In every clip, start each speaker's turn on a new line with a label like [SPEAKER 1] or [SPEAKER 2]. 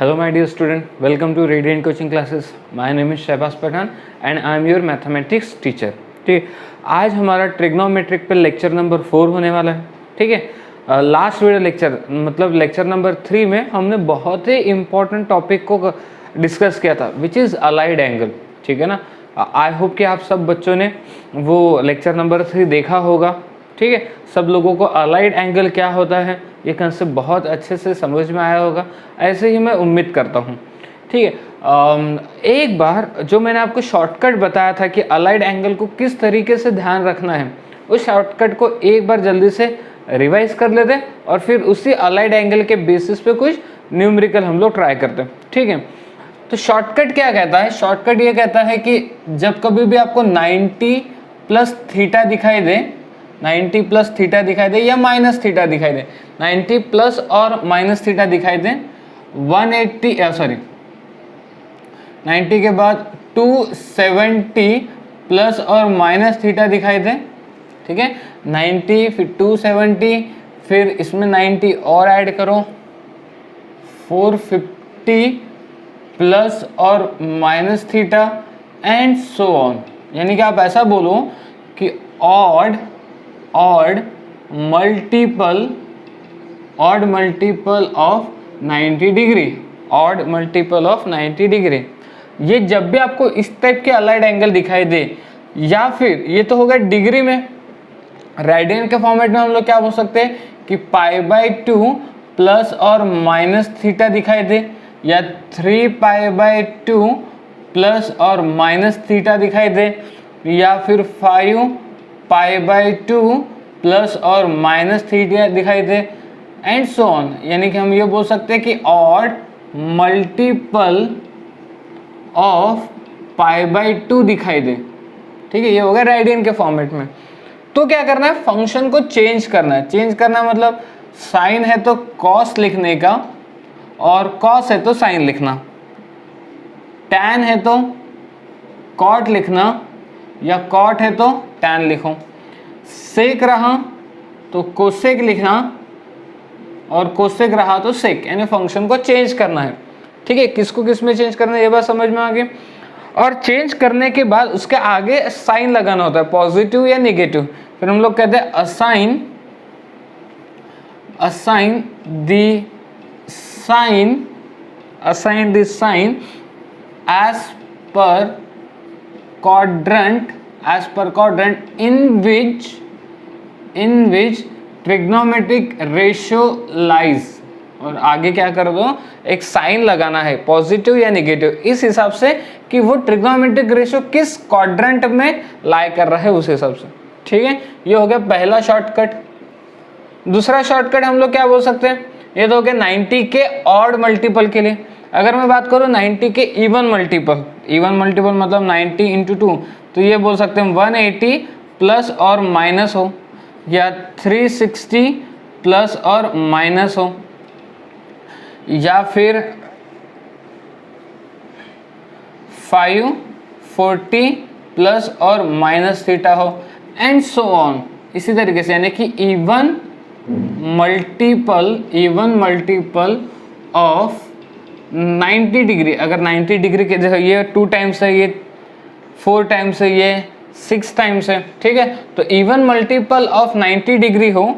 [SPEAKER 1] Hello my dear student, welcome to Radiant Coaching Classes. My name is Shahbaz Pathan and I am your mathematics teacher. ठीक, आज हमारा trigonometric पे lecture number 4 होने वाला है. ठीक है, लास्ट वीडियो लेक्चर मतलब लेक्चर नंबर 3 में हमने बहुत ही इम्पोर्टेंट टॉपिक को डिस्कस किया था विच इज़ अलाइड एंगल. ठीक है ना, आई होप कि आप सब बच्चों ने वो लेक्चर नंबर 3 देखा होगा. ठीक है, सब लोगों को अलाइड एंगल क्या होता है ये कंसेप्ट बहुत अच्छे से समझ में आया होगा, ऐसे ही मैं उम्मीद करता हूँ. ठीक है, एक बार जो मैंने आपको शॉर्टकट बताया था कि अलाइड एंगल को किस तरीके से ध्यान रखना है, उस शॉर्टकट को एक बार जल्दी से रिवाइज कर लेते हैं और फिर उसी अलाइड एंगल के बेसिस पे कुछ न्यूमेरिकल हम लोग ट्राई करते हैं. ठीक है, तो शॉर्टकट क्या कहता है? शॉर्टकट ये कहता है कि जब कभी भी आपको 90 प्लस थीटा दिखाई दे, 90 प्लस थीटा दिखाई दे या माइनस थीटा दिखाई दे, 90 प्लस और माइनस थीटा दिखाई दे, 90 के बाद 270 प्लस और माइनस थीटा दिखाई दे. ठीक है, 90 फिर 270 फिर इसमें 90 और ऐड करो, 450 प्लस और minus theta and so on. यानी कि आप ऐसा बोलो कि odd multiple of 90 degree, odd multiple of 90 degree. ये जब भी आपको इस टाइप के अलाइड एंगल दिखाई दे, या फिर ये तो होगा डिग्री में, रेडियन के फॉर्मेट में हम लोग क्या बोल सकते हैं कि π/2 प्लस और माइनस थीटा दिखाई दे, या 3π/2 प्लस और माइनस थीटा दिखाई दे, या फिर 5π/2 प्लस और माइनस थीटा दिखाई दे एंड सो ऑन. यानी कि हम ये बोल सकते हैं कि ऑड मल्टीपल ऑफ π/2 दिखाई दे. ठीक है, ये होगा रेडियन के फॉर्मेट में. तो क्या करना है, फंक्शन को चेंज करना है. चेंज करना मतलब साइन है तो कॉस लिखने का, और कॉस है तो साइन लिखना, टैन है तो कॉट लिखना, या कॉट है तो टैन लिखो, सेक रहा तो कोसेक लिखना, और कोसेक रहा तो सेक. यानी फंक्शन को चेंज करना है. ठीक है, किसको किस में चेंज करना है ये बात समझ में आ गई. और चेंज करने के बाद उसके आगे साइन लगाना होता है, पॉजिटिव या नेगेटिव. फिर हम लोग कहते हैं assign the sign as per quadrant in which trigonometric ratio lies. और आगे क्या कर दो, एक साइन लगाना है पॉजिटिव या नेगेटिव, इस हिसाब से कि वो ट्रिग्नोमेट्रिक रेशियो किस क्वाड्रेंट में लाई कर रहा है उस हिसाब से. ठीक है, ये हो गया पहला शॉर्टकट. दूसरा शॉर्टकट हम लोग क्या बोल सकते हैं, ये तो हो गया 90 के ऑड मल्टीपल के लिए. अगर मैं बात करूँ 90 के इवन मल्टीपल मतलब 90 इंटू 2, तो ये बोल सकते हैं 180 प्लस और माइनस हो, या 360 प्लस और माइनस हो, या फिर 540 प्लस और माइनस थीटा हो एंड सो ऑन. इसी तरीके से यानी कि इवन मल्टीपल ऑफ 90 डिग्री. अगर 90 डिग्री के जैसे ये 2 टाइम्स है, ये 4 टाइम्स है, ये 6 टाइम्स है. ठीक है, तो इवन मल्टीपल ऑफ 90 डिग्री हो,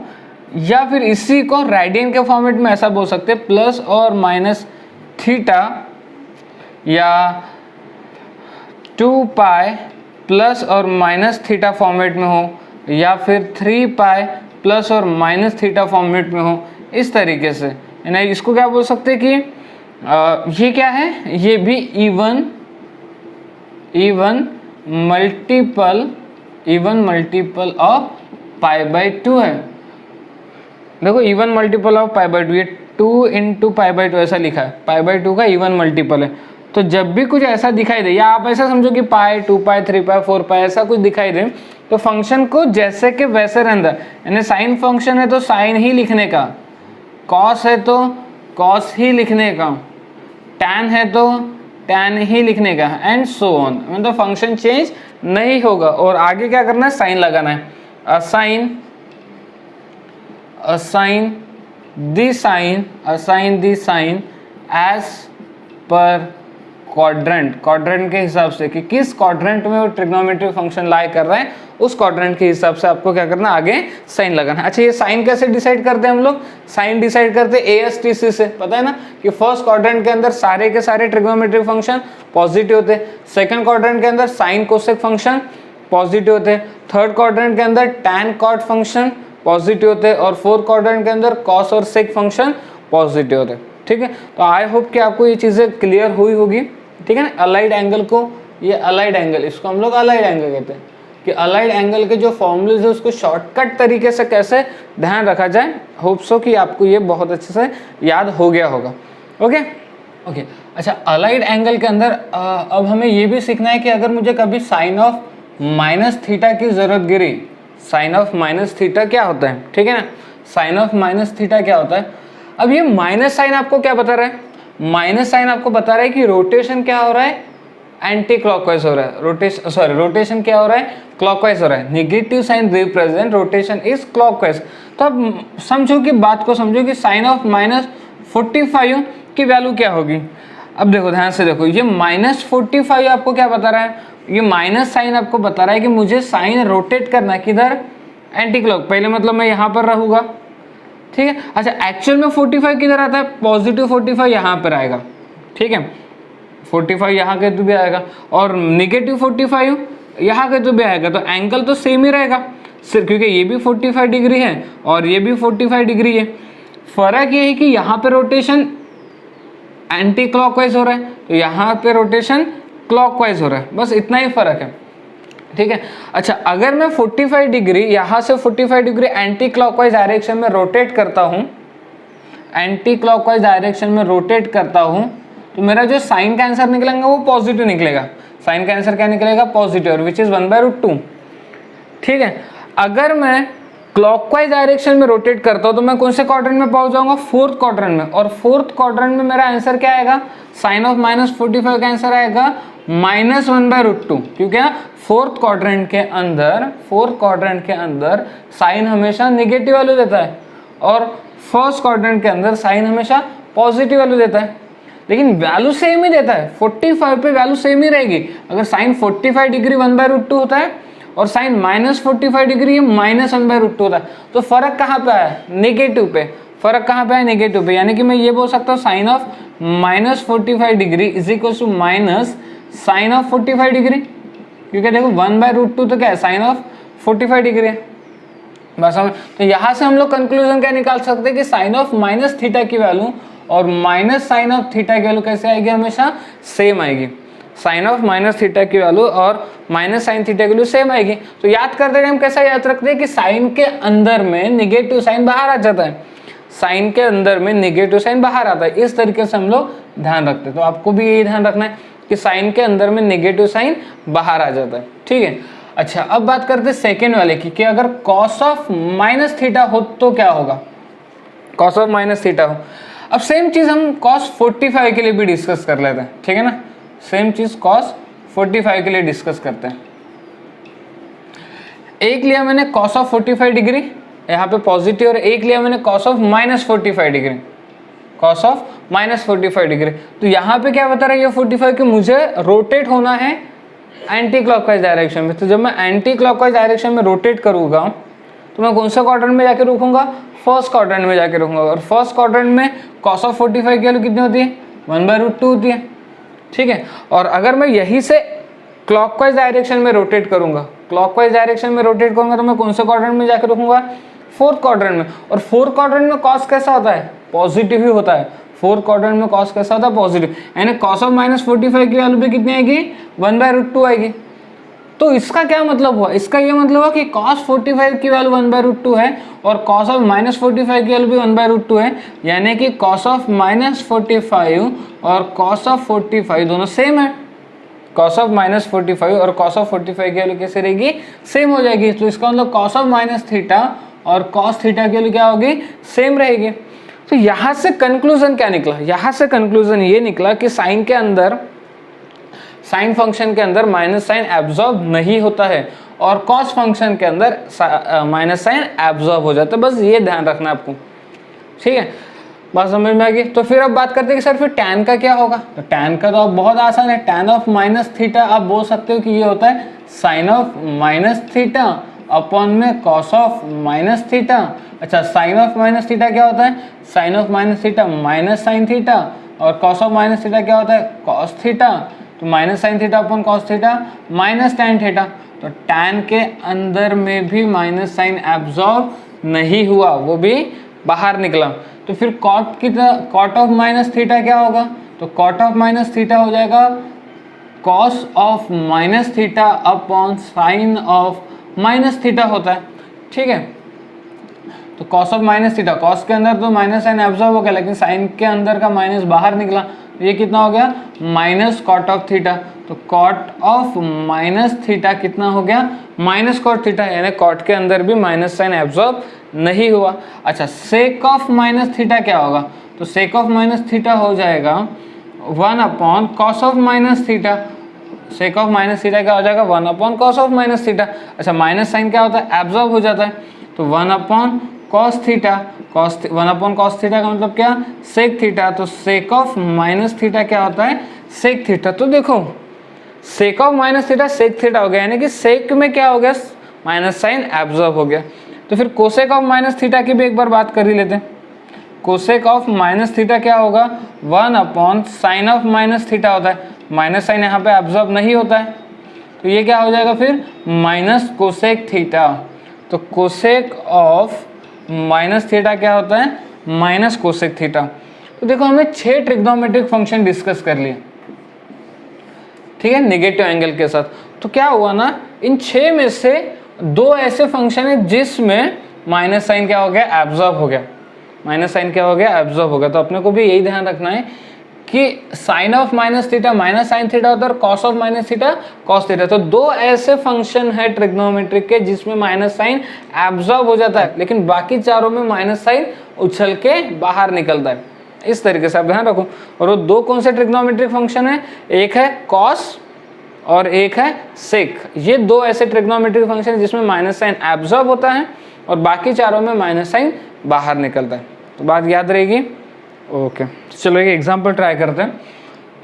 [SPEAKER 1] या फिर इसी को रेडियन के फॉर्मेट में ऐसा बोल सकते हैं प्लस और माइनस थीटा, या 2π प्लस और माइनस थीटा फॉर्मेट में हो, या फिर 3π प्लस और माइनस थीटा फॉर्मेट में हो. इस तरीके से यानी इसको क्या बोल सकते हैं कि ये क्या है, ये भी इवन मल्टीपल ऑफ π/2 है. देखो इवन मल्टीपल ऑफ π/2, ये 2 इंटू π/2 ऐसा लिखा है, π/2 का इवन मल्टीपल है. तो जब भी कुछ ऐसा दिखाई दे, या आप ऐसा समझो कि π, 2π, 3π, 4π ऐसा कुछ दिखाई दे, तो फंक्शन को जैसे के वैसे रहना. यानी साइन फंक्शन है तो साइन ही लिखने का, कॉस है तो कॉस ही लिखने का, टैन है तो टैन ही लिखने का एंड सो ऑन. मतलब फंक्शन चेंज नहीं होगा. और आगे क्या करना है, साइन लगाना है. assign the sign as पर क्वाड्रेंट के हिसाब से कि किस क्वाड्रेंट में वो ट्रिग्नोमेट्रिक फंक्शन लाई कर रहा है, उस क्वाड्रेंट के हिसाब से आपको क्या करना, आगे साइन लगाना। अच्छा, ये साइन कैसे डिसाइड करते हैं हम लोग? साइन डिसाइड करते हैं ASTC से। पता है ना कि फर्स्ट क्वाड्रेंट के अंदर सारे के सारे ट्रिग्नोमेट्रिक फंक्शन पॉजिटिव होते हैं, सेकंड क्वाड्रेंट के अंदर साइन कोसेक फंक्शन पॉजिटिव होते हैं, थर्ड क्वाड्रेंट के अंदर टैन कॉट फंक्शन पॉजिटिव होते हैं, और फोर्थ क्वाड्रेंट के अंदर कॉस और सेक फंक्शन पॉजिटिव होते हैं। ठीक है, तो आई होप कि आपको ये चीज़ें क्लियर हुई होगी। ठीक है ना, अलाइड एंगल को, ये अलाइड एंगल, इसको हम लोग अलाइड एंगल कहते हैं कि अलाइड एंगल के जो फॉर्मूलेज है उसको शॉर्टकट तरीके से कैसे ध्यान रखा जाए। होप सो कि आपको ये बहुत अच्छे से याद हो गया होगा। Okay okay. अच्छा, अलाइड एंगल के अंदर अब हमें ये भी सीखना है कि अगर मुझे कभी साइन ऑफ माइनस थीटा की जरूरत गिरी, साइन ऑफ माइनस थीटा क्या होता है? ठीक है ना, साइन ऑफ माइनस थीटा क्या होता है? अब ये माइनस साइन आपको क्या बता रहा है? माइनस साइन आपको बता रहा है कि रोटेशन क्या हो रहा है, एंटी क्लॉकवाइज हो रहा है। रोटेशन क्या हो रहा है, क्लॉकवाइज हो रहा है। Negative sign represent rotation is clockwise. तो अब समझो कि बात को समझो कि साइन ऑफ माइनस 45 की वैल्यू क्या होगी। अब देखो, ध्यान से देखो, ये माइनस 45 आपको क्या बता रहा है? ये माइनस साइन आपको बता रहा है कि मुझे साइन रोटेट करना है किधर, एंटी क्लॉक। पहले मतलब मैं यहाँ पर रहूंगा, ठीक है। अच्छा, एक्चुअल में 45 किधर आता है? पॉजिटिव 45 यहाँ पर आएगा, ठीक है। 45 यहाँ के तो भी आएगा और निगेटिव 45 यहाँ के तो भी आएगा, तो एंगल तो सेम ही रहेगा सिर्फ, क्योंकि ये भी 45 डिग्री है और ये भी 45 डिग्री है। फर्क ये है कि यहाँ पे रोटेशन एंटी क्लॉकवाइज हो रहा है, तो यहाँ पे रोटेशन क्लॉकवाइज हो रहा है, बस इतना ही फर्क है, ठीक है। अच्छा, अगर मैं 45 डिग्री यहाँ से 45 डिग्री एंटी क्लॉकवाइज डायरेक्शन में रोटेट करता हूँ, एंटी क्लॉकवाइज डायरेक्शन में रोटेट करता हूँ, तो मेरा जो साइन का आंसर निकलेगा वो पॉजिटिव निकलेगा। साइन का आंसर क्या निकलेगा? पॉजिटिव, और विच इज 1/√2, ठीक है। अगर मैं क्लॉकवाइज डायरेक्शन में रोटेट करता हूँ तो मैं कौन से क्वाड्रेंट में पहुंच जाऊंगा? फोर्थ क्वाड्रेंट में, और फोर्थ क्वाड्रेंट में मेरा आंसर क्या आएगा? साइन ऑफ माइनस 45 का आंसर आएगा -1/√2, क्योंकि फोर्थ क्वाड्रेंट के अंदर साइन हमेशा नेगेटिव वैल्यू देता है और फर्स्ट क्वाड्रेंट के अंदर साइन हमेशा पॉजिटिव वैल्यू देता है, लेकिन वैल्यू सेम ही देता है। 45 पे वैल्यू सेम ही रहेगी। अगर साइन 45 डिग्री 1/√2 होता है और साइन -45 डिग्री -1/√2 होता है, तो फर्क कहाँ पे आया? नेगेटिव पे। फर्क कहाँ पे आया? नेगेटिव पे। यानी कि मैं ये बोल सकता हूँ sine of -45 degree is equal to minus sine of 45 degree, क्योंकि देखो 1/√2 तो क्या है? साइन ऑफ 45 डिग्री है, बस। तो यहाँ से हम लोग कंक्लूजन क्या निकाल सकते हैं कि साइन ऑफ माइनस थीटा की वैल्यू और माइनस साइन ऑफ थीटा की वैल्यू कैसे आएगी? हमेशा सेम आएगी। साइन ऑफ माइनस थीटा की वैल्यू और माइनस साइन थीटा की वैल्यू सेम आएगी। तो याद करते टाइम कैसा याद रखते हैं कि साइन के अंदर में निगेटिव साइन बाहर आ जाता है, साइन के अंदर में निगेटिव साइन बाहर आता है। इस तरीके से हम लोग ध्यान रखते हैं। तो आपको भी यही ध्यान रखना है कि साइन के अंदर में निगेटिव साइन बाहर आ जाता है, ठीक है। अच्छा, अब बात करते हैं सेकेंड वाले की कि अगर कॉस ऑफ माइनस थीटा हो तो क्या होगा? कॉस ऑफ माइनस थीटा हो। अब सेम चीज हम cos 45 के लिए भी डिस्कस कर लेते हैं, ठीक है ना। सेम चीज cos 45 के लिए डिस्कस करते हैं। एक लिया मैंने cos ऑफ 45 डिग्री, यहाँ पे पॉजिटिव, और एक लिया मैंने cos of -45 degree, cos of -45 degree. तो यहाँ पे क्या बता रहा है ये 45 कि मुझे रोटेट होना है एंटी क्लॉकवाइज डायरेक्शन में। तो जब मैं एंटी क्लॉकवाइज डायरेक्शन में रोटेट करूँगा तो मैं कौन सा क्वाड्रेंट में जाके रुकूंगा? फर्स्ट क्वाड्रेंट में जाके रुकूंगा। और फर्स्ट क्वाड्रेंट में cos ऑफ 45 की वैल्यू कितनी होती है? 1/√2 होती है, ठीक है। और अगर मैं यहीं से क्लॉकवाइज डायरेक्शन में रोटेट करूंगा, क्लॉकवाइज डायरेक्शन में रोटेट करूंगा, तो मैं कौन से क्वाड्रेंट में जाके रुकूंगा? फोर्थ क्वाड्रेंट में। और फोर्थ क्वाड्रेंट में cos कैसा होता है? पॉजिटिव ही होता है। फोर्थ क्वाड्रेंट में cos कैसा होता है? पॉजिटिव। यानी cos ऑफ -45 की वैल्यू भी कितनी आएगी? 1/√2 आएगी। तो इसका क्या मतलब हुआ? इसका ये मतलब हुआ कि cos 45 की वैल्यू 1/√2 है और cos ऑफ -45 की वैल्यू भी 1/√2 है, यानी कि cos ऑफ -45 और cos ऑफ 45 दोनों सेम है। cos ऑफ -45 और cos ऑफ 45 की वैल्यू कैसे रहेगी? सेम हो जाएगी। तो इसका मतलब cos ऑफ माइनस थीटा और cos थीटा की वैल्यू क्या होगी? सेम रहेगी। तो यहाँ से कंक्लूजन क्या निकला? यहाँ से कंक्लूजन ये निकला कि साइन के अंदर, साइन फंक्शन के अंदर माइनस साइन एब्जॉर्ब नहीं होता है और कॉस फंक्शन के अंदर माइनस साइन एब्जॉर्ब हो जाता है। बस ये ध्यान रखना आपको, ठीक है। बात समझ में आ गई। तो फिर अब बात करते हैं कि सर फिर tan का क्या होगा। तो tan का तो अब बहुत आसान है, tan ऑफ माइनस थीटा आप बोल सकते हो कि ये होता है sine of minus theta upon में कॉस ऑफ माइनस थीटा। अच्छा, साइन ऑफ माइनस थीटा क्या होता है, sine of minus theta minus sine theta, और कॉस ऑफ माइनस थीटा क्या होता है, कॉस थीटा। तो minus sine theta upon cos theta minus tan theta. तो टैन के अंदर में भी माइनस साइन एब्जॉर्ब नहीं हुआ, वो भी बाहर निकला। तो फिर कॉट की कॉट ऑफ माइनस थीटा क्या होगा, तो कॉट ऑफ माइनस थीटा हो जाएगा cos of minus theta upon sign of minus theta होता है। ठीक है, तो cos of minus theta, cos के अंदर तो माइनस साइन एब्जॉर्ब हो गया, लेकिन साइन के अंदर का माइनस बाहर निकला, तो ये कितना हो गया माइनस कॉट ऑफ थीटा। तो कॉट ऑफ माइनस थीटा कितना हो गया, माइनस कॉट थीटा, यानी कॉट के अंदर भी माइनस साइन एब्जॉर्ब नहीं हुआ। अच्छा, सेक ऑफ माइनस थीटा क्या होगा, तो सेक ऑफ माइनस थीटा हो जाएगा 1 upon cos of minus theta. Sec of minus theta क्या हो जाएगा, 1 upon cos of minus theta. अच्छा, माइनस साइन क्या होता है, एब्जॉर्ब हो जाता है, तो 1 upon cos theta. 1 upon cos theta का मतलब क्या, सेक थीटा। तो सेक ऑफ माइनस थीटा क्या होता है, सेक थीटा। तो देखो sec of minus theta sec theta हो गया, यानी कि सेक में क्या हो गया, माइनस साइन एब्जॉर्ब हो गया। तो फिर कोसेक ऑफ माइनस थीटा की भी एक बार बात कर ही लेते हैं। कोसेक ऑफ माइनस थीटा क्या होगा, 1 upon sine of minus theta होता है, माइनस साइन यहाँ पे एब्जॉर्ब नहीं होता है, तो ये क्या हो जाएगा फिर माइनस कोसेक थीटा। तो कोसेक ऑफ माइनस थीटा क्या होता है, माइनस कोसेक थीटा। तो देखो हमने 6 ट्रिग्नोमेट्रिक फंक्शन डिस्कस कर लिए, ठीक है, नेगेटिव एंगल के साथ। तो क्या हुआ ना, इन 6 में से 2 ऐसे फंक्शन है जिसमें माइनस साइन क्या हो गया, एब्जॉर्ब हो गया, माइनस साइन क्या हो गया, एब्जॉर्ब हो गया। तो अपने को भी यही ध्यान रखना है कि sine of minus theta minus sine theta होता है और cos of minus theta cos theta. तो 2 ऐसे फंक्शन है ट्रिग्नोमेट्रिक के जिसमें माइनस साइन एब्जॉर्ब हो जाता है, लेकिन बाकी चारों में माइनस साइन उछल के बाहर निकलता है। इस तरीके से आप ध्यान रखो। और वो 2 कौन से ट्रिग्नोमेट्रिक फंक्शन है, एक है कॉस और एक है सेक। ये 2 ऐसे ट्रिग्नोमेट्रिक फंक्शन है जिसमें माइनस साइन एब्जॉर्ब होता है और बाकी चारों में माइनस साइन बाहर निकलता है। तो बात याद रहेगी। ओके, चलो एक एग्जांपल ट्राई करते हैं।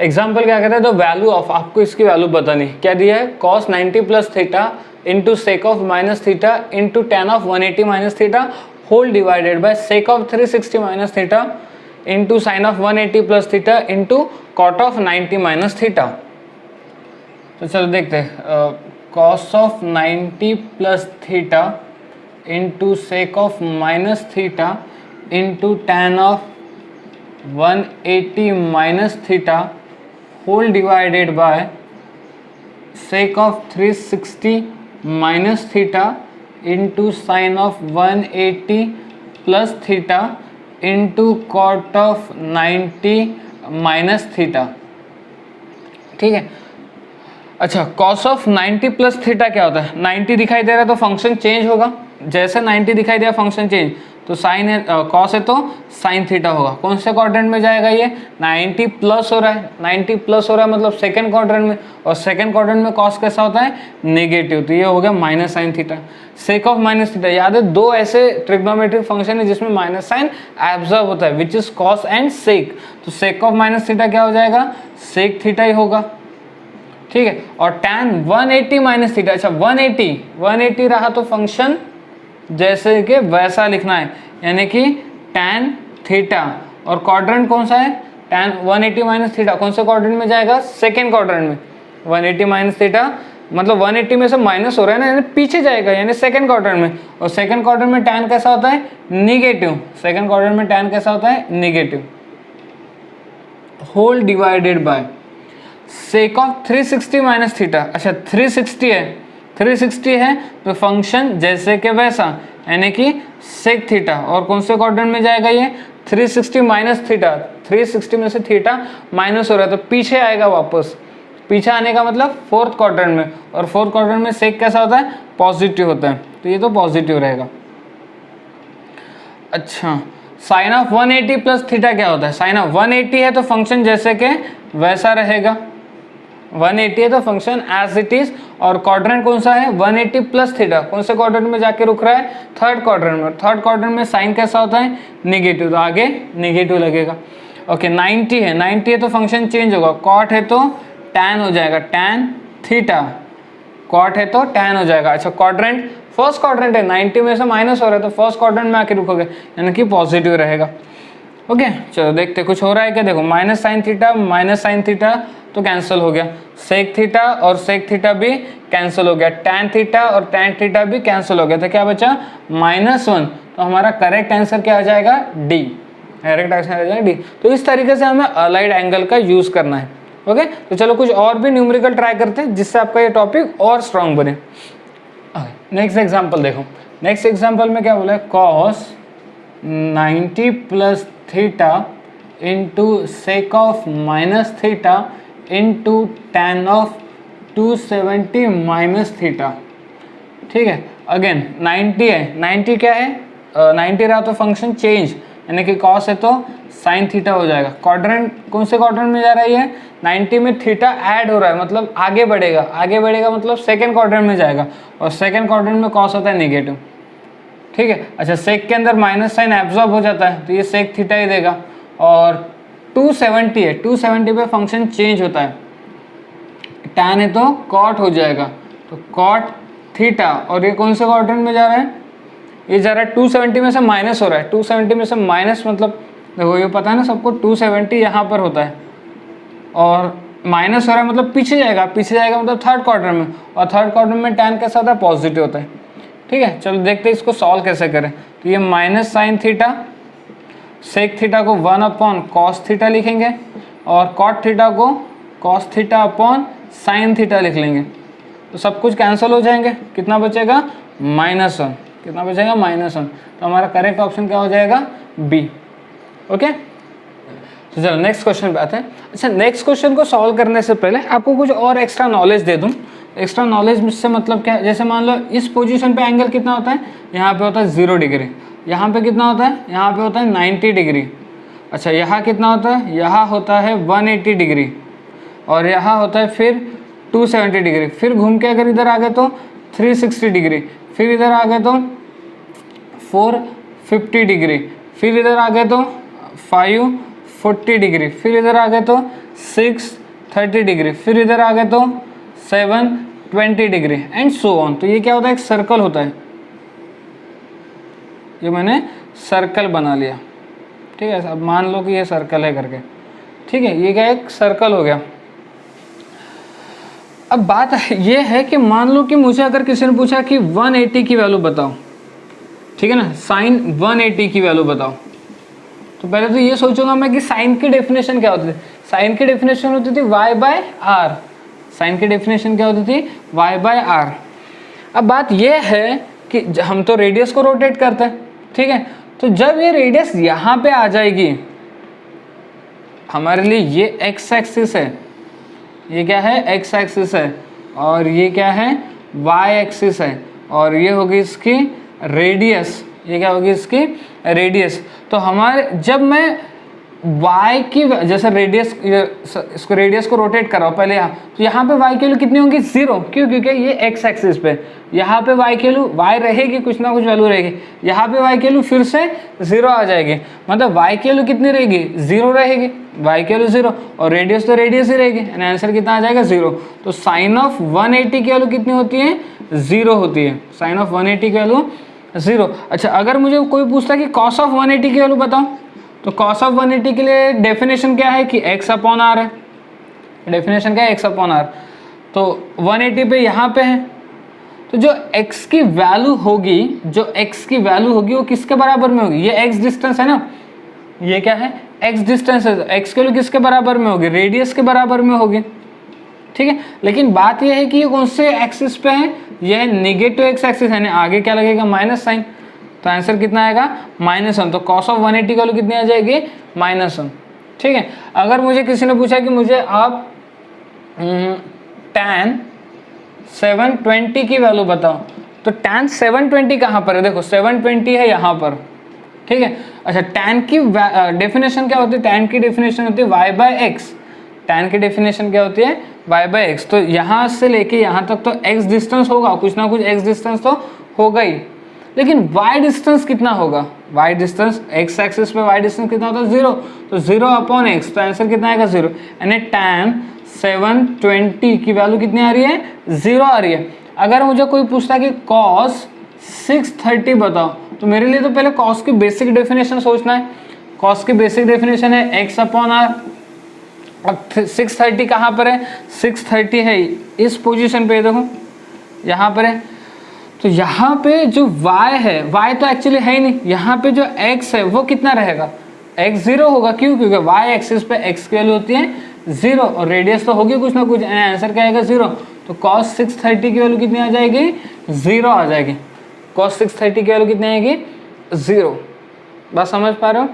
[SPEAKER 1] एग्जांपल क्या कहते हैं, द वैल्यू ऑफ, आपको इसकी वैल्यू बतानी, क्या दिया है, cos 90 plus theta into sec of minus theta into tan of 180 minus theta whole divided by sec of 360 minus theta into sine of 180 plus theta into cot of 90 minus theta. तो चलो देखते हैं, cos of 90 plus theta into sec of minus theta into tan of 180 minus theta whole divided by sec of 360 minus theta into sine of 180 plus theta into cot of 90 minus theta. ठीक है, अच्छा, cos of 90 plus theta क्या होता है, 90 दिखाई दे रहा है तो फंक्शन चेंज होगा, जैसे 90 दिखाई दिया फंक्शन चेंज, तो साइन है कॉस है तो साइन थीटा होगा। कौन से क्वाड्रेंट में जाएगा, ये 90 प्लस हो रहा है, 90 प्लस हो रहा है मतलब सेकंड क्वाड्रेंट में, और सेकंड क्वाड्रेंट में कॉस कैसा होता है, नेगेटिव, तो ये हो गया minus sine theta. Sec of minus theta, याद है 2 ऐसे ट्रिग्नोमेट्रिक फंक्शन है जिसमें माइनस साइन एब्जॉर्ब होता है, विच इज कॉस एंड सेक। तो सेक ऑफ माइनस थीटा क्या हो जाएगा, सेक थीटा ही होगा। ठीक है, और tan 180 माइनस थीटा, अच्छा 180 रहा तो फंक्शन जैसे कि वैसा लिखना है, यानी कि tan थीटा, और क्वाड्रेंट कौन सा है, tan 180 माइनस थीटा कौन से क्वाड्रेंट में जाएगा, सेकेंड क्वाड्रेंट में। 180 माइनस थीटा मतलब 180 में से माइनस हो रहा है ना, यानी पीछे जाएगा, यानी सेकेंड क्वाड्रेंट में। और सेकेंड क्वाड्रेंट में tan कैसा होता है, निगेटिव, सेकेंड क्वाड्रेंट में tan कैसा होता है, negative, whole divided by sec of 360 minus theta. अच्छा 360 है तो फंक्शन जैसे कि वैसा, यानी कि सेक थीटा, और कौन से क्वाड्रेंट में जाएगा ये, 360 माइनस थीटा, 360 में से थीटा माइनस हो रहा है तो पीछे आएगा वापस, पीछे आने का मतलब फोर्थ क्वाड्रेंट में, और फोर्थ क्वाड्रेंट में सेक कैसा होता है, पॉजिटिव होता है, तो ये तो पॉजिटिव रहेगा। अच्छा, साइन ऑफ 180 प्लस थीटा क्या होता है, साइन ऑफ 180 है तो फंक्शन जैसे कि वैसा रहेगा, 180 है तो फंक्शन एज इट इज और क्वाड्रेंट कौन सा है 180 प्लस थीटा, कौन से क्वाड्रेंट में जाके रुक रहा है, थर्ड क्वाड्रेंट में। थर्ड क्वाड्रेंट में साइन कैसा होता है निगेटिव, तो आगे निगेटिव लगेगा। ओके 90 है, 90 है तो फंक्शन चेंज होगा, कॉट है तो टैन हो जाएगा, टैन थीटा, कॉट है तो टैन हो जाएगा। अच्छा क्वाड्रेंट फर्स्ट क्वाड्रेंट है, 90 में से माइनस हो रहा है तो फर्स्ट क्वाड्रेंट में आके रुकोगे यानी कि पॉजिटिव रहेगा। ओके चलो देखते कुछ हो रहा है क्या, देखो माइनस साइन थीटा तो कैंसिल हो गया, सेक थीटा और सेक थीटा भी कैंसिल हो गया, टैन थीटा और टैन थीटा भी कैंसिल हो गया, तो क्या बचा -1। तो हमारा करेक्ट आंसर क्या आ जाएगा डी, करेक्ट आंसर आ जाएगा डी। तो इस तरीके से हमें अलाइड एंगल का यूज करना है। ओके तो चलो कुछ और भी न्यूमेरिकल ट्राई करते हैं जिससे आपका ये टॉपिक और स्ट्रांग बने। नेक्स्ट एग्जांपल देखो, नेक्स्ट एग्जांपल में क्या बोला है, cos 90 plus theta into sec of minus theta into tan of 270 minus theta. ठीक है, अगेन 90 है, 90 क्या है 90 रहा तो फंक्शन चेंज यानी कि कॉस है तो साइन थीटा हो जाएगा। क्वाड्रेंट कौन से क्वाड्रेंट में जा रही है, 90 में थीटा ऐड हो रहा है मतलब आगे बढ़ेगा, आगे बढ़ेगा मतलब सेकेंड क्वाड्रेंट में जाएगा और सेकेंड क्वाड्रेंट में कॉस होता है नेगेटिव। ठीक है, अच्छा सेक के अंदर माइनस साइन एब्जॉर्ब हो जाता है तो ये सेक थीटा ही देगा। और 270 है, 270 पे फंक्शन चेंज होता है, टैन है तो कॉट हो जाएगा, तो कॉट थीटा। और ये कौन से क्वाड्रेंट में जा रहा है, ये जा रहा है 270 में से माइनस हो रहा है, 270 में से माइनस मतलब देखो ये पता है ना सबको 270 यहाँ पर होता है और माइनस हो रहा है मतलब पीछे जाएगा, पीछे जाएगा मतलब थर्ड क्वार्टर में, और थर्ड क्वार्टर में टैन कैसा होता है पॉजिटिव होता है। ठीक है, चलो देखते हैं इसको सॉल्व कैसे करें। तो ये minus sine theta, sec theta को 1 अपॉन कॉस थीटा लिखेंगे और कॉट थीटा को cos theta upon sine theta लिख लेंगे, तो सब कुछ कैंसिल हो जाएंगे, कितना बचेगा -1, कितना बचेगा -1। तो हमारा करेक्ट ऑप्शन क्या हो जाएगा बी। ओके तो चलो नेक्स्ट क्वेश्चन पे आते हैं। अच्छा नेक्स्ट क्वेश्चन को सॉल्व करने से पहले आपको कुछ और एक्स्ट्रा नॉलेज दे दूं। एक्स्ट्रा नॉलेज से मतलब क्या, जैसे मान लो इस पोजीशन पे एंगल कितना होता है, यहाँ पे होता है 0 डिग्री, यहाँ पे कितना होता है, यहाँ पे होता है 90 डिग्री। अच्छा यहाँ कितना होता है, यहाँ होता है 180 डिग्री और यहाँ होता है फिर 270 डिग्री, फिर घूम के अगर इधर आ गए तो 360 डिग्री, फिर इधर आ गए तो 450 डिग्री, फिर इधर आ गए तो 540 डिग्री, फिर इधर आ गए तो 630 डिग्री, फिर इधर आ गए तो 720 डिग्री एंड सो ऑन। तो ये क्या होता है, एक सर्कल होता है, ये मैंने सर्कल बना लिया। ठीक है, अब मान लो कि ये सर्कल है करके, ठीक है, ये क्या एक सर्कल हो गया। अब बात ये है कि मान लो कि मुझे अगर किसी ने पूछा कि 180 की वैल्यू बताओ, ठीक है ना, साइन 180 की वैल्यू बताओ, तो पहले तो ये सोचूंगा मैं कि साइन की डेफिनेशन क्या होती थी। साइन की डेफिनेशन होती थी y/r, साइन की डेफिनेशन क्या होती थी y/r। अब बात ये है कि हम तो रेडियस को रोटेट करते हैं, ठीक है, तो जब ये रेडियस यहाँ पे आ जाएगी, हमारे लिए ये x एक्सिस है, ये क्या है x एक्सिस है, और ये क्या है y एक्सिस है, और ये होगी इसकी रेडियस, ये क्या होगी इसकी रेडियस। तो हमारे जब मैं y की जैसे रेडियस, इसको रेडियस को रोटेट कर रहा हूँ पहले यहाँ, तो यहाँ पे y की वैल्यू कितनी होगी 0, क्यों, क्योंकि ये x एक्सिस पे, यहाँ पे y की वैल्यू y रहेगी, कुछ ना कुछ वैल्यू रहेगी, यहाँ पे y की वैल्यू फिर से 0 आ जाएगी, मतलब y की वैल्यू कितनी रहेगी 0 रहेगी, y की वैल्यू 0 और रेडियस तो रेडियस ही रहेगी, यानी आंसर कितना आ जाएगा 0। तो साइन ऑफ 180 की वैल्यू कितनी होती है 0 होती है, साइन ऑफ 180 की वैल्यू 0। अच्छा अगर मुझे कोई पूछता कि कॉस ऑफ 180 की वैल्यू बताओ, तो कॉस ऑफ 180 के लिए डेफिनेशन क्या है कि x/r है, डेफिनेशन क्या है x/r। तो 180 पे यहाँ पे है, तो जो x की वैल्यू होगी, जो x की वैल्यू होगी वो किसके बराबर में होगी, ये x डिस्टेंस है ना, ये क्या है x डिस्टेंस है, x की वैल्यू किसके बराबर में होगी, रेडियस के बराबर में होगी। ठीक है, लेकिन बात यह है कि ये कौन से एक्सिस पे है, यह नेगेटिव x एक्सिस है, आगे क्या लगेगा माइनस साइन, तो आंसर कितना आएगा -1। तो cos ऑफ 180 की वैल्यू कितनी आ जाएगी -1। ठीक है, अगर मुझे किसी ने पूछा कि मुझे आप tan 720 की वैल्यू बताओ, तो tan 720 कहाँ पर है, देखो 720 है यहाँ पर, ठीक है। अच्छा tan की डेफिनेशन क्या होती है, tan की डेफिनेशन होती है y/x, tan की डेफिनेशन क्या होती है y बाई एक्स, तो यहाँ से लेके यहाँ तक तो x डिस्टेंस होगा, कुछ ना कुछ x डिस्टेंस तो होगा ही, लेकिन y डिस्टेंस कितना होगा, y डिस्टेंस x एक्सिस पे y डिस्टेंस कितना होता है 0, तो 0 अपॉन x, तो आंसर कितना आएगा 0, यानी tan 720 की वैल्यू कितनी आ रही है 0 आ रही है। अगर मुझे कोई पूछता है कि cos 630 बताओ, तो मेरे लिए तो पहले cos की बेसिक डेफिनेशन सोचना है। cos की बेसिक डेफिनेशन है x अपॉन आर, अब 630 कहाँ पर है, 630 है इस पोजीशन पे, देखो यहाँ पर है, तो यहाँ पे जो y है, y तो एक्चुअली है ही नहीं, यहाँ पे जो x है वो कितना रहेगा, x 0 होगा, क्यों, क्योंकि y एक्सिस पे x की वैल्यू होती है 0 और रेडियस तो होगी कुछ ना कुछ, आंसर क्या आएगा 0, तो cos 630 की वैल्यू कितनी आ जाएगी 0 आ जाएगी, cos 630 की वैल्यू कितनी आएगी 0। बस समझ पा रहे हो।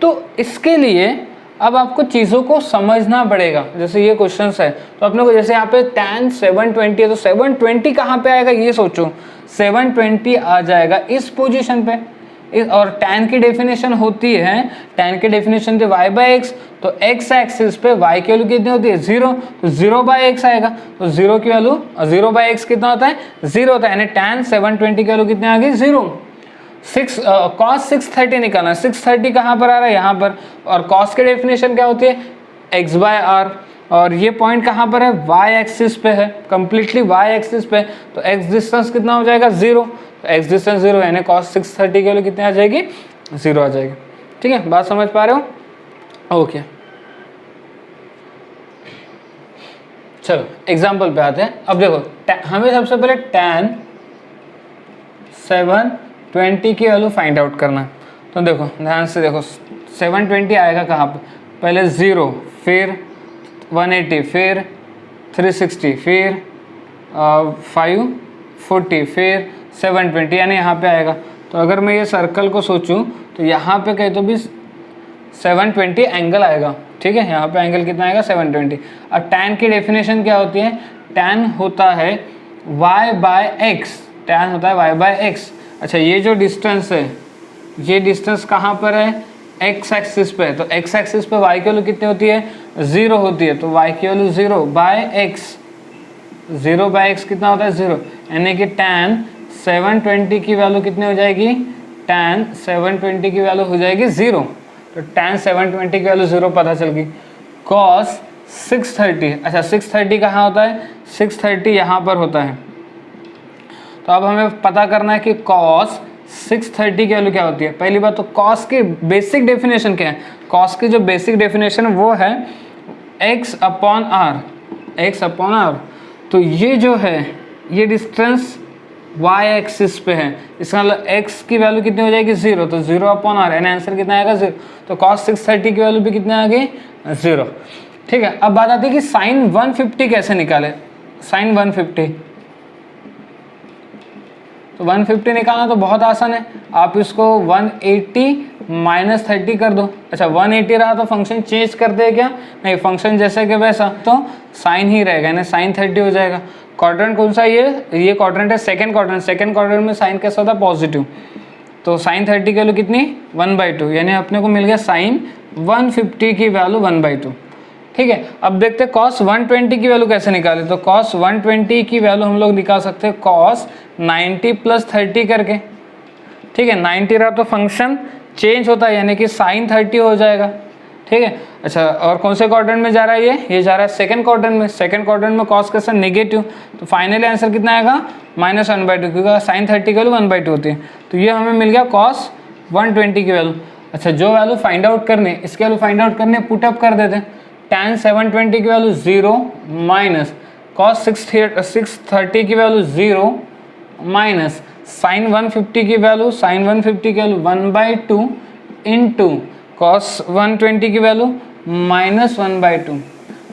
[SPEAKER 1] तो इसके लिए अब आपको चीज़ों को समझना पड़ेगा। जैसे ये क्वेश्चन है तो अपने को, जैसे यहाँ पे tan 720 है, तो 720 कहाँ पे आएगा ये सोचो, 720 आ जाएगा इस पोजीशन पे, और tan की डेफिनेशन होती है, tan की डेफिनेशन थी y बाई एक्स, तो x एक्सिस पे y की वैल्यू कितनी होती है 0, तो 0 बाई एक्स आएगा, तो 0 की वैल्यू 0 बाई एक्स कितना होता है 0 होता है, यानी tan 720 की वैल्यू कितनी आ गई 0। cos 630 निकालना, 630 कहाँ पर आ रहा है यहाँ पर, और cos की डेफिनेशन क्या होती है x बाय आर, और ये पॉइंट कहाँ पर है y एक्सिस पे है, कंप्लीटली y एक्सिस पे, तो x डिस्टेंस कितना हो जाएगा 0, तो x डिस्टेंस 0 यानी cos 630 की वैल्यू कितनी आ जाएगी 0 आ जाएगी। ठीक है, बात समझ पा रहे हो, ओके। चलो एग्जाम्पल पे आते हैं। अब देखो हमें सबसे पहले tan 720 की वैल्यू फाइंड आउट करना है, तो देखो ध्यान से देखो 720 आएगा कहाँ पे, पहले 0, फिर 180, फिर 360, फिर 540, फिर 720, यानी यहाँ पे आएगा। तो अगर मैं ये सर्कल को सोचूं तो यहाँ पे कहे तो भी 720 एंगल आएगा, ठीक है, यहाँ पे एंगल कितना आएगा 720। अब tan की डेफिनेशन क्या होती है, tan होता है y बाय एक्स, tan होता है y बाय एक्स। अच्छा ये जो डिस्टेंस है, ये डिस्टेंस कहाँ पर है x एक्सिस पे, तो x एक्सिस पे y की वैल्यू कितनी होती है 0 होती है, तो y की value 0 by X, 0 by X कितना होता है 0, यानी कि tan 720 की वैल्यू कितनी हो जाएगी, tan 720 की वैल्यू हो जाएगी 0, तो tan 720 की वैल्यू 0 पता चल गई। cos 630, अच्छा 630 कहाँ होता है, 630 यहाँ पर होता है, तो अब हमें पता करना है कि cos 630 की वैल्यू क्या होती है। पहली बात तो cos की बेसिक डेफिनेशन क्या है, cos की जो बेसिक डेफिनेशन वो है x upon R, x upon R, तो ये जो है ये डिस्टेंस y एक्सिस पे है, इसका मतलब x की वैल्यू कितनी हो जाएगी 0, तो 0 अपॉन आर, यानी आंसर कितना आएगा 0, तो cos 630 की वैल्यू भी कितनी आ गई 0। ठीक है, अब बात आती है कि sin 150 कैसे निकाले, sin 150, तो 150 निकालना तो बहुत आसान है, आप इसको 180 माइनस 30 कर दो। अच्छा 180 रहा तो फंक्शन चेंज कर दे क्या, नहीं, फंक्शन जैसे कि वैसा, तो साइन ही रहेगा, यानी साइन 30 हो जाएगा। क्वाड्रेंट कौन सा, ये क्वाड्रेंट है सेकंड क्वाड्रेंट, सेकंड क्वाड्रेंट में साइन कैसा होता है पॉजिटिव, तो साइन 30 की वैल्यू कितनी 1/2, यानी अपने को मिल गया साइन 150 की वैल्यू 1/2। ठीक है, अब देखते हैं cos 120 की वैल्यू कैसे निकाले, तो cos 120 की वैल्यू हम लोग निकाल सकते हैं cos 90 प्लस 30 करके। ठीक है, 90 रहा तो फंक्शन चेंज होता है, यानी कि साइन 30 हो जाएगा। ठीक है, अच्छा और कौन से क्वाड्रेंट में जा रहा है, ये जा रहा है सेकंड क्वाड्रेंट में, सेकंड क्वाड्रेंट में cos कैसा नेगेटिव, तो फाइनली आंसर कितना आएगा -1/2, क्योंकि साइन 30 की वैल्यू 1/2 होती है, तो ये हमें मिल गया cos 120 की वैल्यू। अच्छा जो वैल्यू फाइंड आउट करने, इसकी वैल्यू फाइंड आउट करने पुटअप कर देते हैं, tan 720 की वैल्यू 0 माइनस cos 630 की वैल्यू 0 माइनस sin 150 की वैल्यू, sin 150 की वैल्यू 1/2 इंटू cos 120 की वैल्यू -1/2,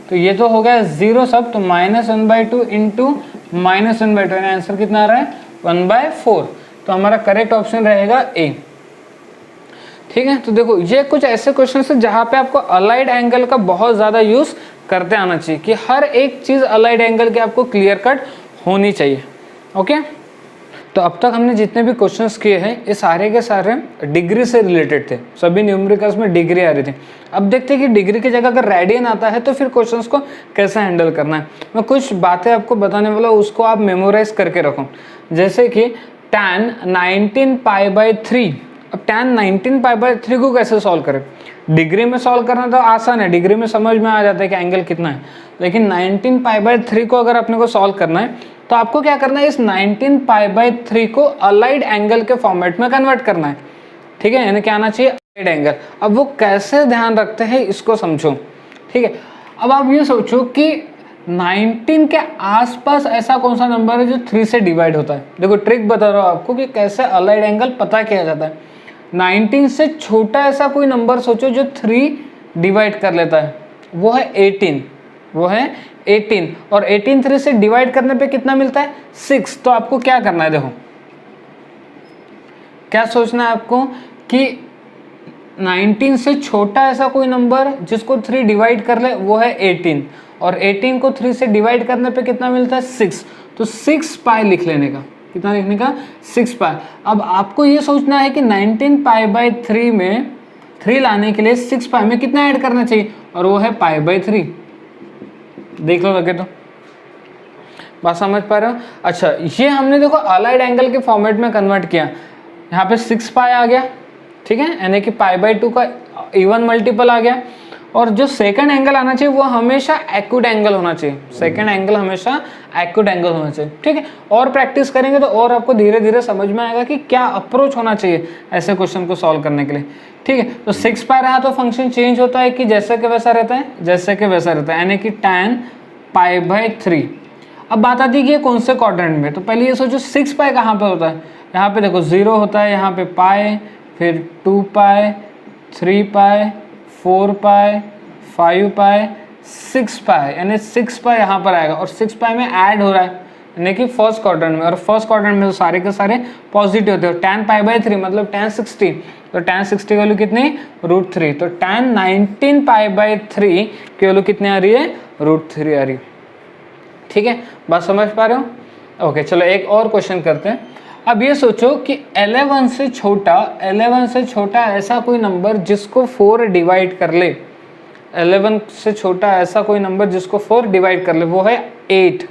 [SPEAKER 1] तो ये तो हो गया 0 सब, तो -1/2 इंटू -1/2, यानी आंसर कितना आ रहा है 1/4, तो हमारा करेक्ट ऑप्शन रहेगा ए। ठीक है, तो देखो ये कुछ ऐसे क्वेश्चन है जहाँ पे आपको अलाइड एंगल का बहुत ज़्यादा यूज़ करते आना चाहिए, कि हर एक चीज़ अलाइड एंगल के आपको क्लियर कट होनी चाहिए। ओके, तो अब तक हमने जितने भी क्वेश्चंस किए हैं ये सारे के सारे डिग्री से रिलेटेड थे, सभी न्यूमेरिकल्स में डिग्री आ रही थी। अब देखते हैं कि डिग्री की जगह अगर रेडियन आता है तो फिर क्वेश्चंस को कैसे हैंडल करना है। मैं कुछ बातें आपको बताने वाला हूँ, उसको आप मेमोराइज करके रखो। जैसे कि tan 19π/3, अब tan 19π/3 को कैसे सॉल्व करें। डिग्री में सॉल्व करना तो आसान है, डिग्री में समझ में आ जाता है कि एंगल कितना है, लेकिन 19π/3 को अगर अपने को सॉल्व करना है तो आपको क्या करना है, इस 19π/3 को अलाइड एंगल के फॉर्मेट में कन्वर्ट करना है। ठीक है, यानी क्या आना चाहिए, अलाइड एंगल। अब वो कैसे ध्यान रखते हैं इसको समझो। ठीक है, अब आप ये सोचो कि 19 के आसपास ऐसा कौन सा नंबर है जो 3 से डिवाइड होता है। देखो ट्रिक बता रहा हूँ आपको कि कैसे अलाइड एंगल पता किया जाता है। 19 से छोटा ऐसा कोई नंबर सोचो जो 3 डिवाइड कर लेता है, वो है 18, वो है 18। और 18 3 से डिवाइड करने पे कितना मिलता है, 6। तो आपको क्या करना है, देखो क्या सोचना है आपको कि 19 से छोटा ऐसा कोई नंबर जिसको 3 डिवाइड कर ले वो है 18, और 18 को 3 से डिवाइड करने पे कितना मिलता है, 6। तो 6π लिख लेने का, कितना लिखने का, 6π। अब आपको ये सोचना है कि 19π/3 में 3 लाने के लिए 6π में कितना ऐड करना चाहिए, और वो है π/3। देख लो लगे तो बात समझ पा रहे हो। अच्छा, ये हमने देखो अलाइड एंगल के फॉर्मेट में कन्वर्ट किया, यहाँ पे 6π आ गया। ठीक है, यानी कि π/2 का इवन मल्टीपल आ गया। और जो सेकंड एंगल आना चाहिए वो हमेशा एक्यूट एंगल होना चाहिए, सेकंड एंगल हमेशा एक्यूट एंगल होना चाहिए। ठीक है, और प्रैक्टिस करेंगे तो और आपको धीरे धीरे समझ में आएगा कि क्या अप्रोच होना चाहिए ऐसे क्वेश्चन को सॉल्व करने के लिए। ठीक है, तो 6π रहा तो फंक्शन चेंज होता है कि जैसे कि वैसा रहता है, जैसे कि वैसा रहता है, यानी कि tan π/3। अब बात आती है कि ये कौन से क्वाड्रेंट में, तो पहले ये सोचो 6π कहाँ पे होता है। यहाँ पे देखो 0 होता है, यहाँ पे π, फिर 2π, 3π, 4π, 5π, 6π, यानी 6π यहाँ पर आएगा। और 6π में ऐड हो रहा है यानी कि फर्स्ट क्वाड्रेंट में, और फर्स्ट क्वाड्रेंट में तो सारे के सारे पॉजिटिव होते हैं। tan π/3 मतलब tan 60, तो tan 60 की वैल्यू कितनी, √3। तो tan 19π/3 की वैल्यू कितनी आ रही है, √3 आ रही है। ठीक है, बात समझ पा रहे हो। ओके, चलो एक और क्वेश्चन करते हैं। अब ये सोचो कि 11 से छोटा ऐसा कोई नंबर जिसको 4 डिवाइड कर ले, 11 से छोटा ऐसा कोई नंबर जिसको 4 डिवाइड कर ले, वो है 8।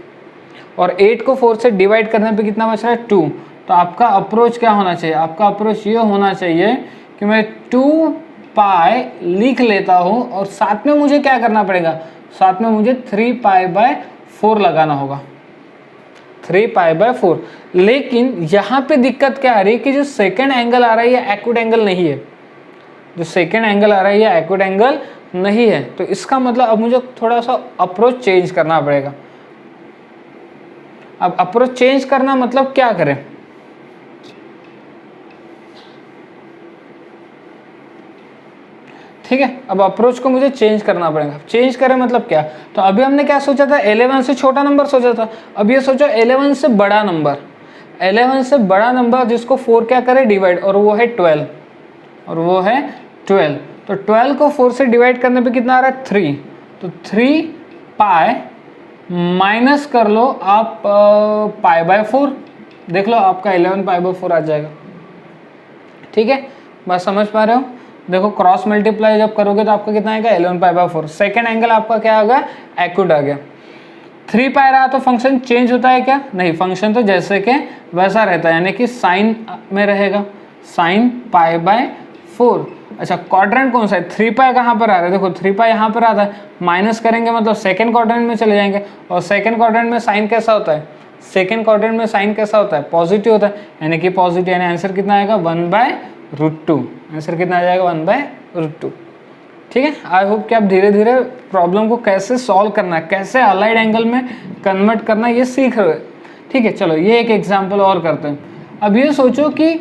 [SPEAKER 1] और 8 को 4 से डिवाइड करने पे कितना बच रहा है, 2। तो आपका अप्रोच क्या होना चाहिए, आपका अप्रोच ये होना चाहिए कि मैं 2π लिख लेता हूँ, और साथ में मुझे क्या करना पड़ेगा, साथ में मुझे 3π/4 लगाना होगा, 3π/4। लेकिन यहाँ पे दिक्कत क्या आ रही है कि जो सेकेंड एंगल आ रहा है ये एक्यूट एंगल नहीं है, जो सेकेंड एंगल आ रहा है ये एक्यूट एंगल नहीं है। तो इसका मतलब अब मुझे थोड़ा सा अप्रोच चेंज करना पड़ेगा। अब अप्रोच चेंज करना मतलब क्या करें, ठीक है, अब अप्रोच को मुझे चेंज करना पड़ेगा। चेंज करें मतलब क्या, तो अभी हमने क्या सोचा था, 11 से छोटा नंबर सोचा था। अब ये सोचो 11 से बड़ा नंबर, 11 से बड़ा नंबर जिसको 4 क्या करे, डिवाइड, और वो है 12, और वो है 12। तो 12 को 4 से डिवाइड करने पे कितना आ रहा है, 3। तो 3π माइनस कर लो आप π/4, देख लो आपका 11π/4 आ जाएगा। ठीक है, बात समझ पा रहे हो। देखो क्रॉस मल्टीप्लाई जब करोगे तो आपका कितना आएगा, 11π/4। सेकेंड एंगल आपका क्या आ गया, एक्यूट आ गया। 3π रहा तो फंक्शन चेंज होता है क्या, नहीं, फंक्शन तो जैसे कि वैसा रहता है, यानी कि साइन में रहेगा, sin π/4। अच्छा, क्वाड्रेंट कौन सा है, 3π कहाँ पर आ रहा है, देखो 3π यहाँ पर आता है, माइनस करेंगे मतलब सेकेंड क्वाड्रेंट में चले जाएंगे। और सेकेंड क्वाड्रेंट में साइन कैसा होता है, सेकेंड क्वाड्रेंट में साइन कैसा होता है, पॉजिटिव होता है, यानी कि पॉजिटिव, यानी आंसर कितना आएगा, 1/√2। आंसर कितना आ जाएगा, 1/√2। ठीक है, आई होप कि आप धीरे धीरे प्रॉब्लम को कैसे सॉल्व करना है, कैसे अलाइड एंगल में कन्वर्ट करना है, ये सीख रहे हो। ठीक है, चलो ये एक एग्जाम्पल और करते हैं। अब ये सोचो कि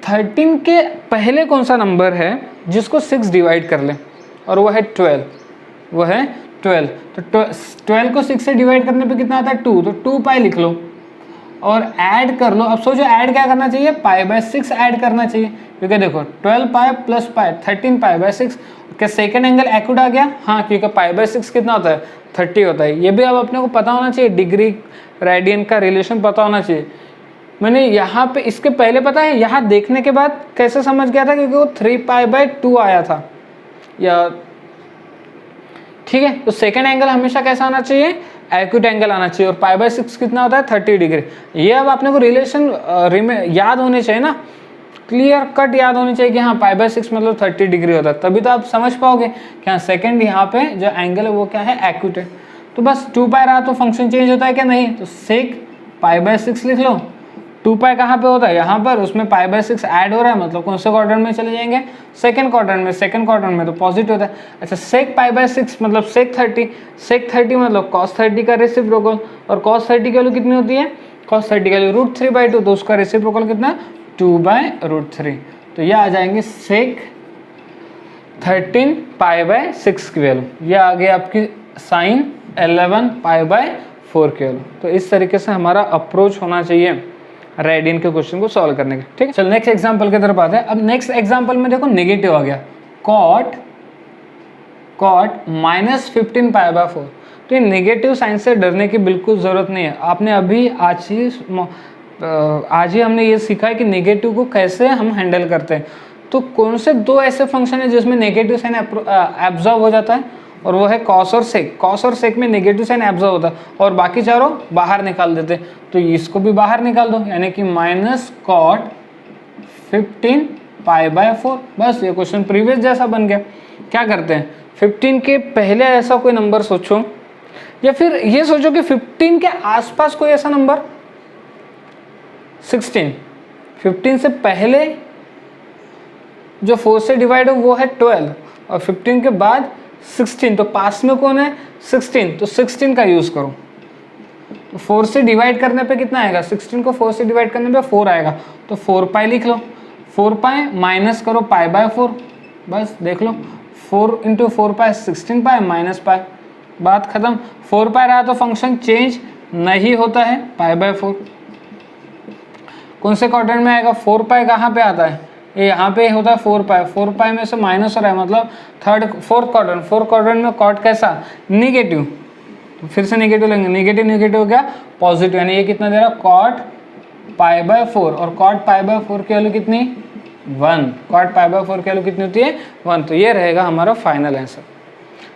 [SPEAKER 1] 13 के पहले कौन सा नंबर है जिसको 6 डिवाइड कर ले, और वो है 12, वो है 12। तो 12 को 6 से डिवाइड करने पे कितना आता है, 2। तो 2π लिख लो और ऐड कर लो। अब सोचो ऐड क्या करना चाहिए, π/6 ऐड करना चाहिए, क्योंकि देखो 12π + π 13π/6। क्या सेकेंड एंगल एक्यूट आ गया, हाँ, क्योंकि π/6 कितना होता है, 30 होता है। ये भी अब अपने को पता होना चाहिए, डिग्री रेडियन का रिलेशन पता होना चाहिए। मैंने यहाँ पे इसके पहले पता है यहाँ देखने के बाद कैसे समझ गया था, क्योंकि वो 3π/2 आया था या ठीक है। तो सेकेंड एंगल हमेशा कैसा आना चाहिए, एक्यूट एंगल आना चाहिए, और π/6 कितना होता है 30 डिग्री। ये अब आपने को रिलेशन याद होने चाहिए ना, क्लियर कट याद होनी चाहिए कि हाँ π/6 मतलब 30 डिग्री होता है, तभी तो आप समझ पाओगे कि हाँ सेकेंड यहाँ पे जो एंगल है वो क्या है, एक्यूट है। तो बस 2π रहा तो फंक्शन चेंज होता है क्या, नहीं, तो सेक π/6 लिख लो। 2π कहाँ पे होता है, यहाँ पर, उसमें π/6 ऐड हो रहा है, मतलब कौन से क्वाड्रेंट में चले जाएंगे, सेकंड क्वाड्रेंट में। सेकंड क्वाड्रेंट में तो पॉजिटिव होता है। अच्छा, सेक π/6 मतलब सेक 30, सेक 30 मतलब cos 30 का रेसिप्रोकल, और cos 30 की वैल्यू कितनी होती है, cos 30 की वैल्यू √3/2, तो उसका रेसिप्रोकल कितना, 2/√3। तो ये आ जाएंगे सेक 13π/6 की वैल्यू, ये आ गई आपकी साइन 11π/4 की वैल्यू। तो इस तरीके से हमारा अप्रोच होना चाहिए रेडियन के क्वेश्चन को सॉल्व करने का, ठीक है। चल नेक्स्ट एग्जांपल की तरफ आते हैं। अब नेक्स्ट एग्जांपल में देखो नेगेटिव आ गया, cot -15π/4। तो ये नेगेटिव साइन से डरने की बिल्कुल ज़रूरत नहीं है। आपने अभी आज ही हमने ये सीखा है कि नेगेटिव को कैसे हम हैंडल करते हैं। तो कौन से दो ऐसे फंक्शन है जिसमें नेगेटिव साइन एब्जॉर्ब हो जाता है, और वो है कॉस और सेक। कॉस और सेक में नेगेटिव साइन एब्जॉर्ब होता है, और बाकी चारों बाहर निकाल देते। तो इसको भी बाहर निकाल दो, यानी कि -cot 15π/4। बस ये क्वेश्चन प्रीवियस जैसा बन गया। क्या करते हैं, 15 के पहले ऐसा कोई नंबर सोचो, या फिर ये सोचो कि 15 के आसपास कोई ऐसा नंबर, 16, 15 से पहले जो 4 से डिवाइड हो वो है 12, और 15 के बाद 16, तो पास में कौन है, 16, तो 16 का यूज़ करो। तो 4 से डिवाइड करने पे कितना आएगा, 16 को 4 से डिवाइड करने पे 4 आएगा, तो 4π लिख लो। 4π माइनस करो π/4, बस देख लो, 4 × 4π 16π माइनस π, बात खत्म। 4π रहा तो फंक्शन चेंज नहीं होता है, π/4। कौन से क्वाड्रेंट में आएगा, 4π कहाँ पे आता है, ये यहाँ पे होता है 4π। 4π में से माइनस हो रहा है, मतलब फोर्थ क्वाड्रेंट में कॉट कैसा, नेगेटिव। तो फिर से नेगेटिव लेंगे, नेगेटिव हो गया पॉजिटिव, यानी ये कितना दे रहा, cot π/4, और cot π/4 की वैल्यू कितनी, 1। cot π/4 की वैल्यू कितनी होती है, 1। तो ये रहेगा हमारा फाइनल आंसर,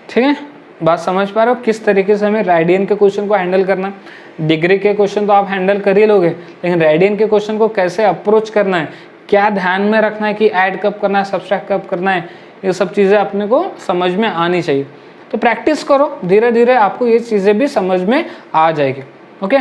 [SPEAKER 1] ठीक है। बात समझ पा रहे हो किस तरीके से हमें रेडियन के क्वेश्चन को हैंडल करना। डिग्री के क्वेश्चन तो आप हैंडल कर ही लोगे, लेकिन रेडियन के क्वेश्चन को कैसे अप्रोच करना है, क्या ध्यान में रखना है कि ऐड कब करना है, सब्सट्रैक्ट कब करना है, ये सब चीज़ें अपने को समझ में आनी चाहिए। तो प्रैक्टिस करो, धीरे धीरे आपको ये चीज़ें भी समझ में आ जाएगी। ओके।